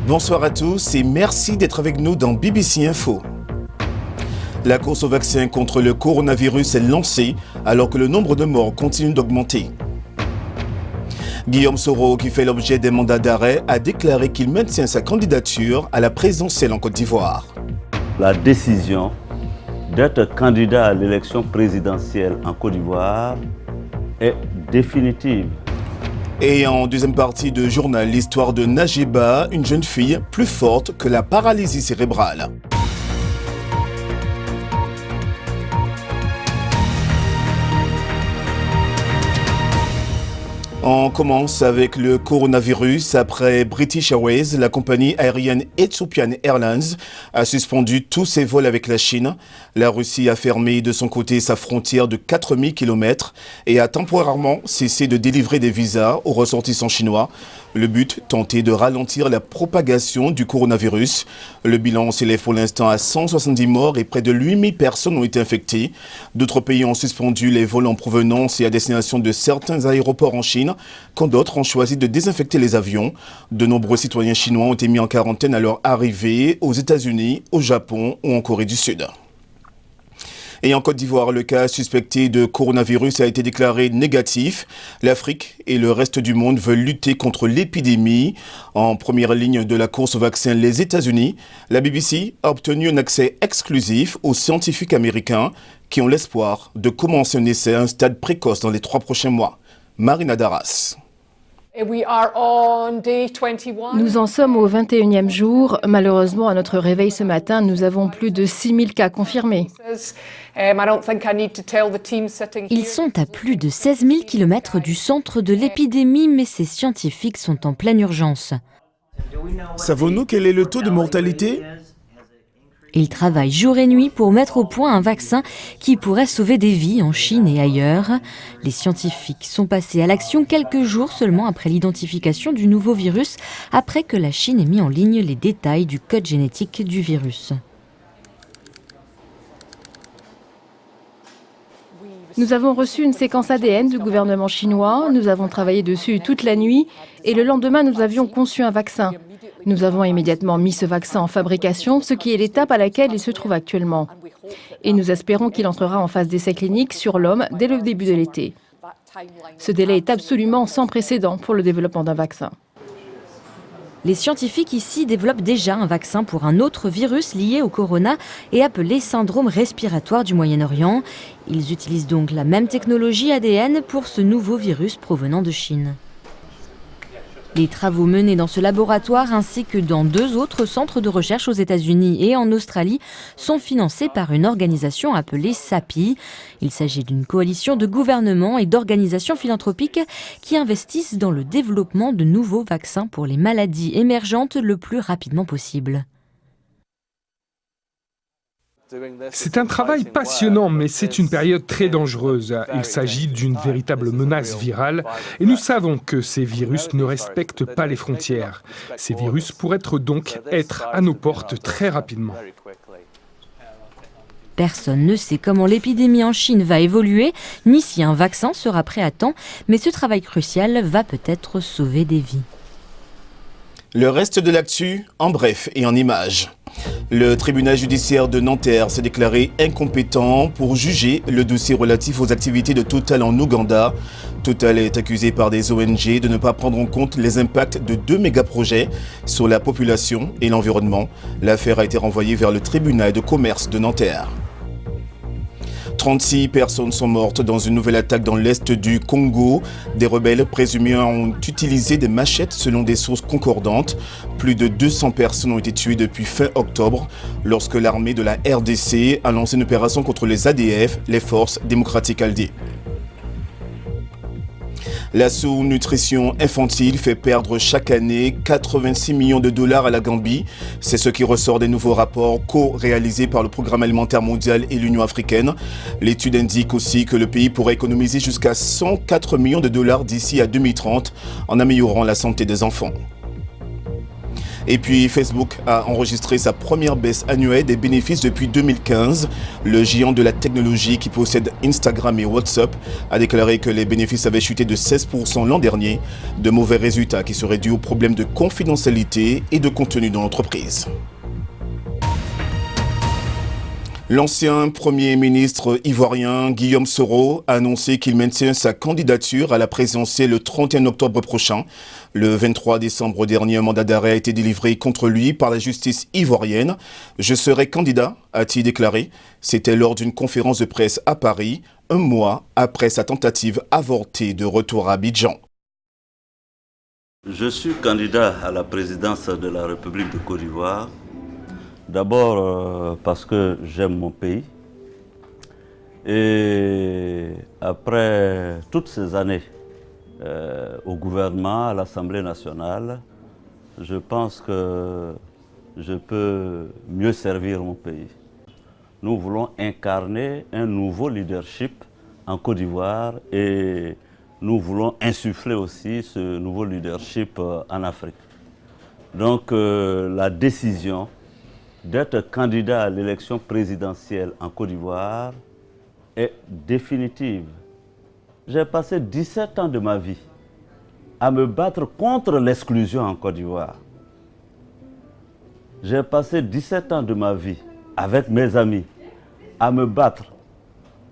Bonsoir à tous et merci d'être avec nous dans BBC Info. La course au vaccin contre le coronavirus est lancée alors que le nombre de morts continue d'augmenter. Guillaume Soro, qui fait l'objet d'un mandat d'arrêt, a déclaré qu'il maintient sa candidature à la présidentielle en Côte d'Ivoire. La décision d'être candidat à l'élection présidentielle en Côte d'Ivoire est définitive. Et en deuxième partie de journal, l'histoire de Najiba, une jeune fille plus forte que la paralysie cérébrale. On commence avec le coronavirus. Après British Airways, la compagnie aérienne Ethiopian Airlines a suspendu tous ses vols avec la Chine. La Russie a fermé de son côté sa frontière de 4000 km et a temporairement cessé de délivrer des visas aux ressortissants chinois. Le but, tenter de ralentir la propagation du coronavirus. Le bilan s'élève pour l'instant à 170 morts et près de 8000 personnes ont été infectées. D'autres pays ont suspendu les vols en provenance et à destination de certains aéroports en Chine, quand d'autres ont choisi de désinfecter les avions. De nombreux citoyens chinois ont été mis en quarantaine à leur arrivée aux États-Unis, au Japon ou en Corée du Sud. Et en Côte d'Ivoire, le cas suspecté de coronavirus a été déclaré négatif. L'Afrique et le reste du monde veulent lutter contre l'épidémie. En première ligne de la course au vaccin, les États-Unis. La BBC a obtenu un accès exclusif aux scientifiques américains qui ont l'espoir de commencer un essai à un stade précoce dans les 3 prochains mois. Marina Darras. Nous en sommes au 21e jour. Malheureusement, à notre réveil ce matin, nous avons plus de 6000 cas confirmés. Ils sont à plus de 16 000 km du centre de l'épidémie, mais ces scientifiques sont en pleine urgence. Savons-nous quel est le taux de mortalité ? Ils travaillent jour et nuit pour mettre au point un vaccin qui pourrait sauver des vies en Chine et ailleurs. Les scientifiques sont passés à l'action quelques jours seulement après l'identification du nouveau virus, après que la Chine ait mis en ligne les détails du code génétique du virus. Nous avons reçu une séquence ADN du gouvernement chinois, nous avons travaillé dessus toute la nuit et le lendemain nous avions conçu un vaccin. Nous avons immédiatement mis ce vaccin en fabrication, ce qui est l'étape à laquelle il se trouve actuellement. Et nous espérons qu'il entrera en phase d'essai clinique sur l'homme dès le début de l'été. Ce délai est absolument sans précédent pour le développement d'un vaccin. Les scientifiques ici développent déjà un vaccin pour un autre virus lié au corona et appelé syndrome respiratoire du Moyen-Orient. Ils utilisent donc la même technologie ADN pour ce nouveau virus provenant de Chine. Les travaux menés dans ce laboratoire ainsi que dans 2 autres centres de recherche aux États-Unis et en Australie sont financés par une organisation appelée SAPI. Il s'agit d'une coalition de gouvernements et d'organisations philanthropiques qui investissent dans le développement de nouveaux vaccins pour les maladies émergentes le plus rapidement possible. C'est un travail passionnant, mais c'est une période très dangereuse. Il s'agit d'une véritable menace virale et nous savons que ces virus ne respectent pas les frontières. Ces virus pourraient donc être à nos portes très rapidement. Personne ne sait comment l'épidémie en Chine va évoluer, ni si un vaccin sera prêt à temps, mais ce travail crucial va peut-être sauver des vies. Le reste de l'actu, en bref et en images. Le tribunal judiciaire de Nanterre s'est déclaré incompétent pour juger le dossier relatif aux activités de Total en Ouganda. Total est accusé par des ONG de ne pas prendre en compte les impacts de 2 mégaprojets sur la population et l'environnement. L'affaire a été renvoyée vers le tribunal de commerce de Nanterre. 36 personnes sont mortes dans une nouvelle attaque dans l'est du Congo. Des rebelles présumés ont utilisé des machettes selon des sources concordantes. Plus de 200 personnes ont été tuées depuis fin octobre lorsque l'armée de la RDC a lancé une opération contre les ADF, les forces démocratiques alliées. La sous-nutrition infantile fait perdre chaque année 86 millions de dollars à la Gambie. C'est ce qui ressort des nouveaux rapports co-réalisés par le Programme alimentaire mondial et l'Union africaine. L'étude indique aussi que le pays pourrait économiser jusqu'à 104 millions de dollars d'ici à 2030 en améliorant la santé des enfants. Et puis Facebook a enregistré sa première baisse annuelle des bénéfices depuis 2015. Le géant de la technologie qui possède Instagram et WhatsApp a déclaré que les bénéfices avaient chuté de 16% l'an dernier. De mauvais résultats qui seraient dus aux problèmes de confidentialité et de contenu dans l'entreprise. L'ancien Premier ministre ivoirien Guillaume Soro a annoncé qu'il maintient sa candidature à la présidentielle le 31 octobre prochain. Le 23 décembre dernier, un mandat d'arrêt a été délivré contre lui par la justice ivoirienne. « Je serai candidat », a-t-il déclaré. C'était lors d'une conférence de presse à Paris, un mois après sa tentative avortée de retour à Abidjan. Je suis candidat à la présidence de la République de Côte d'Ivoire. D'abord parce que j'aime mon pays et après toutes ces années au gouvernement, à l'Assemblée nationale, je pense que je peux mieux servir mon pays. Nous voulons incarner un nouveau leadership en Côte d'Ivoire et nous voulons insuffler aussi ce nouveau leadership en Afrique. Donc la décision d'être candidat à l'élection présidentielle en Côte d'Ivoire est définitive. J'ai passé 17 ans de ma vie à me battre contre l'exclusion en Côte d'Ivoire. J'ai passé 17 ans de ma vie avec mes amis à me battre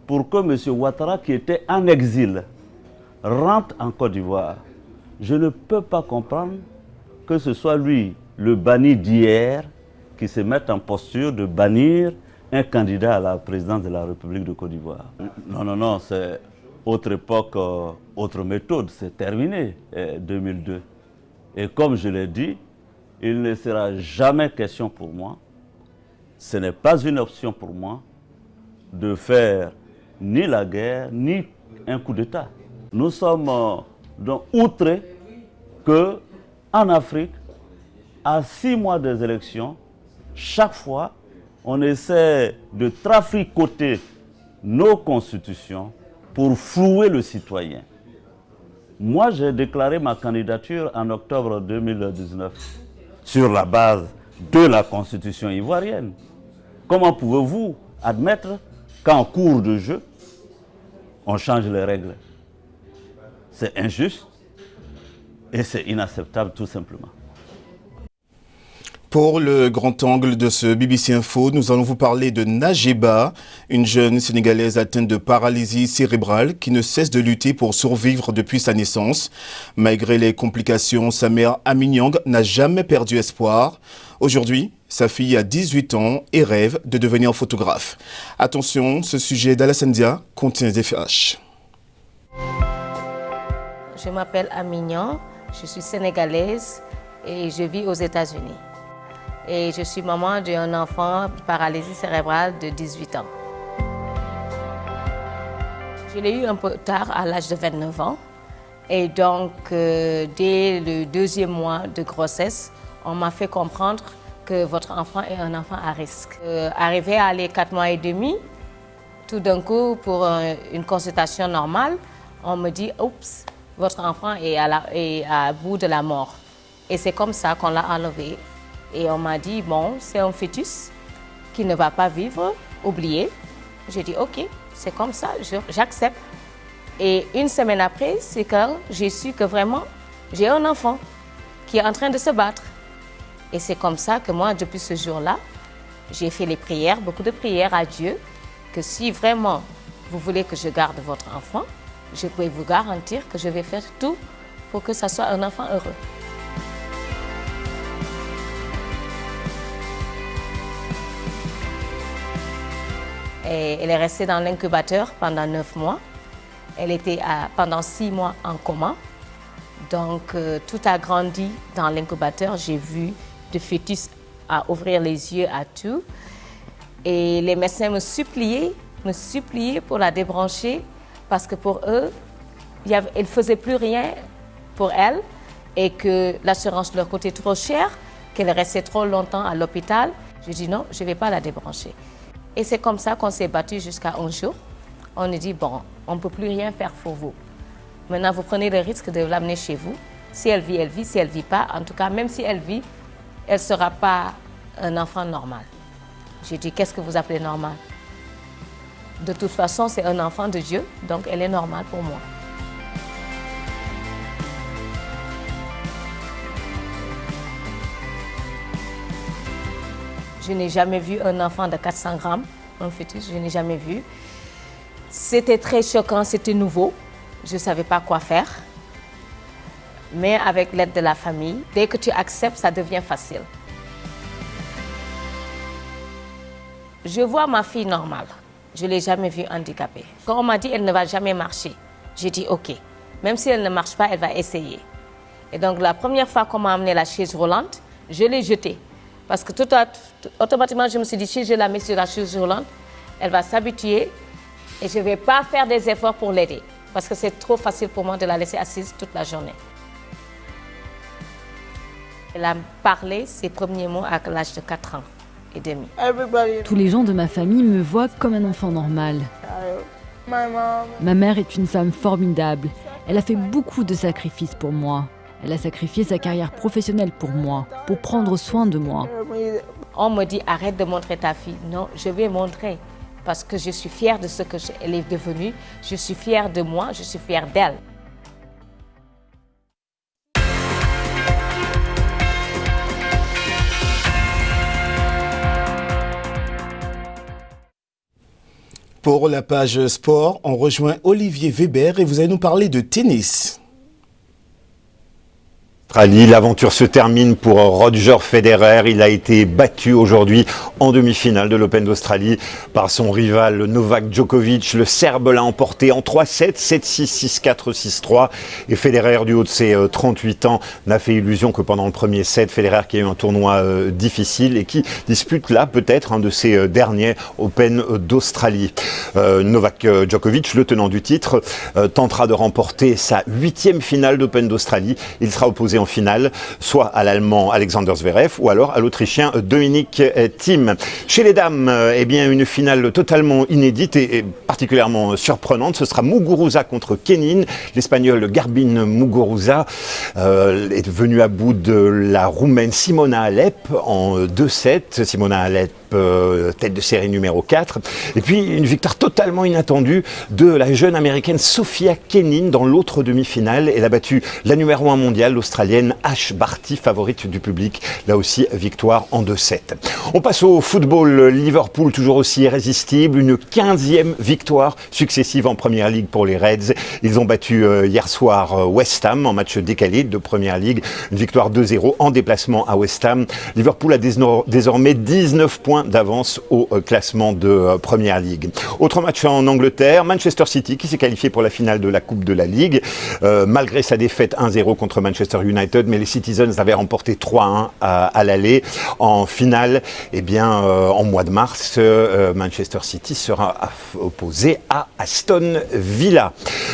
pour que M. Ouattara, qui était en exil, rentre en Côte d'Ivoire. Je ne peux pas comprendre que ce soit lui, le banni d'hier, qui se mettent en posture de bannir un candidat à la présidence de la République de Côte d'Ivoire. Non, c'est autre époque, autre méthode, c'est terminé, 2002. Et comme je l'ai dit, il ne sera jamais question pour moi, ce n'est pas une option pour moi, de faire ni la guerre, ni un coup d'État. Nous sommes donc outrés qu'en Afrique, à 6 mois des élections, chaque fois, on essaie de traficoter nos constitutions pour flouer le citoyen. Moi, j'ai déclaré ma candidature en octobre 2019 sur la base de la constitution ivoirienne. Comment pouvez-vous admettre qu'en cours de jeu, on change les règles? C'est injuste et c'est inacceptable tout simplement. Pour le grand angle de ce BBC Info, nous allons vous parler de Najeba, une jeune Sénégalaise atteinte de paralysie cérébrale qui ne cesse de lutter pour survivre depuis sa naissance. Malgré les complications, sa mère Aminyang n'a jamais perdu espoir. Aujourd'hui, sa fille a 18 ans et rêve de devenir photographe. Attention, ce sujet d'Alassane Dia contient des flashs. Je m'appelle Aminyang, je suis sénégalaise et je vis aux États-Unis. Et je suis maman d'un enfant paralysie cérébrale de 18 ans. Je l'ai eu un peu tard, à l'âge de 29 ans. Et donc, dès le 2e mois de grossesse, on m'a fait comprendre que votre enfant est un enfant à risque. Arrivé à les 4 mois et demi, tout d'un coup, pour une consultation normale, on me dit « Oups, votre enfant est à bout de la mort ». Et c'est comme ça qu'on l'a enlevé. Et on m'a dit, bon, c'est un fœtus qui ne va pas vivre, oublié. J'ai dit, ok, c'est comme ça, j'accepte. Et une semaine après, c'est quand j'ai su que vraiment, j'ai un enfant qui est en train de se battre. Et c'est comme ça que moi, depuis ce jour-là, j'ai fait les prières, beaucoup de prières à Dieu, que si vraiment vous voulez que je garde votre enfant, je peux vous garantir que je vais faire tout pour que ça soit un enfant heureux. Et elle est restée dans l'incubateur pendant 9 mois. Elle était pendant 6 mois en coma. Donc, tout a grandi dans l'incubateur. J'ai vu de fœtus à ouvrir les yeux à tout. Et les médecins me suppliaient pour la débrancher parce que pour eux, elle ne faisait plus rien pour elle et que l'assurance leur coûtait trop cher, qu'elle restait trop longtemps à l'hôpital. Je dis non, je ne vais pas la débrancher. Et c'est comme ça qu'on s'est battu jusqu'à un jour. On a dit, bon, on ne peut plus rien faire pour vous. Maintenant, vous prenez le risque de l'amener chez vous. Si elle vit, elle vit. Si elle ne vit pas, en tout cas, même si elle vit, elle ne sera pas un enfant normal. J'ai dit, qu'est-ce que vous appelez normal? De toute façon, c'est un enfant de Dieu, donc elle est normale pour moi. Je n'ai jamais vu un enfant de 400 grammes, un fœtus, je n'ai jamais vu. C'était très choquant, c'était nouveau. Je ne savais pas quoi faire. Mais avec l'aide de la famille, dès que tu acceptes, ça devient facile. Je vois ma fille normale. Je ne l'ai jamais vue handicapée. Quand on m'a dit qu'elle ne va jamais marcher, j'ai dit OK. Même si elle ne marche pas, elle va essayer. Et donc la première fois qu'on m'a amené la chaise roulante, je l'ai jetée. Parce que automatiquement, je me suis dit, si je la mets sur la chaise roulante, elle va s'habituer et je ne vais pas faire des efforts pour l'aider. Parce que c'est trop facile pour moi de la laisser assise toute la journée. Elle a parlé ses premiers mots à l'âge de 4 ans et demi. Tous les gens de ma famille me voient comme un enfant normal. Ma mère est une femme formidable. Elle a fait beaucoup de sacrifices pour moi. Elle a sacrifié sa carrière professionnelle pour moi, pour prendre soin de moi. On me dit, arrête de montrer ta fille. Non, je vais montrer. Parce que je suis fière de ce qu'elle est devenue. Je suis fière de moi, je suis fière d'elle. Pour la page sport, on rejoint Olivier Weber et vous allez nous parler de tennis. L'aventure se termine pour Roger Federer. Il a été battu aujourd'hui en demi-finale de l'Open d'Australie par son rival Novak Djokovic. Le Serbe l'a emporté en 3-7, 7-6, 6-4, 6-3. Et Federer, du haut de ses 38 ans, n'a fait illusion que pendant le premier set. Federer qui a eu un tournoi difficile et qui dispute là peut-être un de ses derniers Open d'Australie. Novak Djokovic, le tenant du titre, tentera de remporter sa 8e finale d'Open d'Australie. Il sera opposé en finale, soit à l'Allemand Alexander Zverev ou alors à l'Autrichien Dominic Thiem. Chez les dames, eh bien une finale totalement inédite et particulièrement surprenante. Ce sera Muguruza contre Kenin. L'Espagnol Garbine Muguruza est venu à bout de la Roumaine Simona Halep en 2-7. Simona Halep, tête de série numéro 4. Et puis une victoire totalement inattendue de la jeune américaine Sofia Kenin dans l'autre demi-finale. Elle a battu la numéro 1 mondiale, l'Australienne Ash Barty, favorite du public. Là aussi, victoire en 2-7. On passe au football. Liverpool toujours aussi irrésistible. Une 15e victoire successive en Première Ligue pour les Reds. Ils ont battu hier soir West Ham en match décalé de Première Ligue. Une victoire 2-0 en déplacement à West Ham. Liverpool a désormais 19 points d'avance au classement de Première Ligue. Autre match en Angleterre, Manchester City qui s'est qualifié pour la finale de la Coupe de la Ligue. Malgré sa défaite 1-0 contre Manchester United, mais les Citizens avaient remporté 3-1 à l'aller. En finale, eh bien, en mois de mars, Manchester City sera opposé à Aston Villa.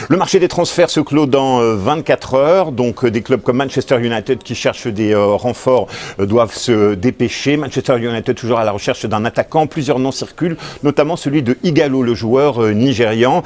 Le marché des transferts se clôt dans 24 heures, donc des clubs comme Manchester United qui cherchent des renforts doivent se dépêcher. Manchester United toujours à la recherche d'un attaquant. Plusieurs noms circulent, notamment celui de Igalo, le joueur nigérian.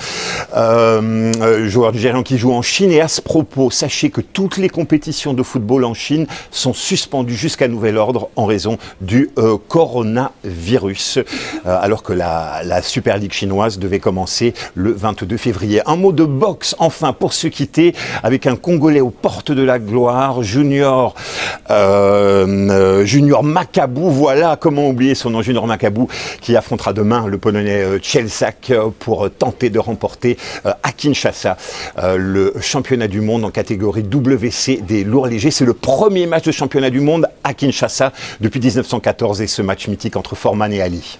Joueur nigérian qui joue en Chine. Et à ce propos, sachez que toutes les compétitions de football en Chine sont suspendues jusqu'à nouvel ordre en raison du coronavirus, alors que la Super League chinoise devait commencer le 22 février. Un mot de boxe, enfin, pour se quitter, avec un Congolais aux portes de la gloire, Junior Makabu, voilà, comment oublier son nom, Junior Makabu, qui affrontera demain le Polonais Czelsak pour tenter de remporter à Kinshasa le championnat du monde en catégorie WC des lourds légers. C'est le premier match de championnat du monde à Kinshasa depuis 1914 et ce match mythique entre Foreman et Ali.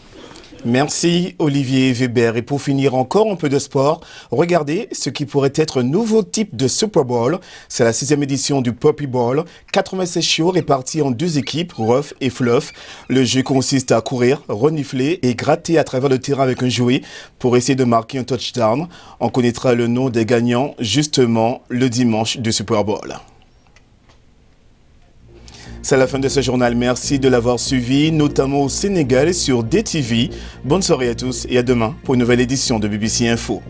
Merci Olivier Weber. Et pour finir encore un peu de sport, regardez ce qui pourrait être un nouveau type de Super Bowl. C'est la 6e édition du Puppy Bowl. 96 chiots répartis en 2 équipes, Rough et Fluff. Le jeu consiste à courir, renifler et gratter à travers le terrain avec un jouet pour essayer de marquer un touchdown. On connaîtra le nom des gagnants justement le dimanche du Super Bowl. C'est la fin de ce journal. Merci de l'avoir suivi, notamment au Sénégal sur DTV. Bonne soirée à tous et à demain pour une nouvelle édition de BBC Info.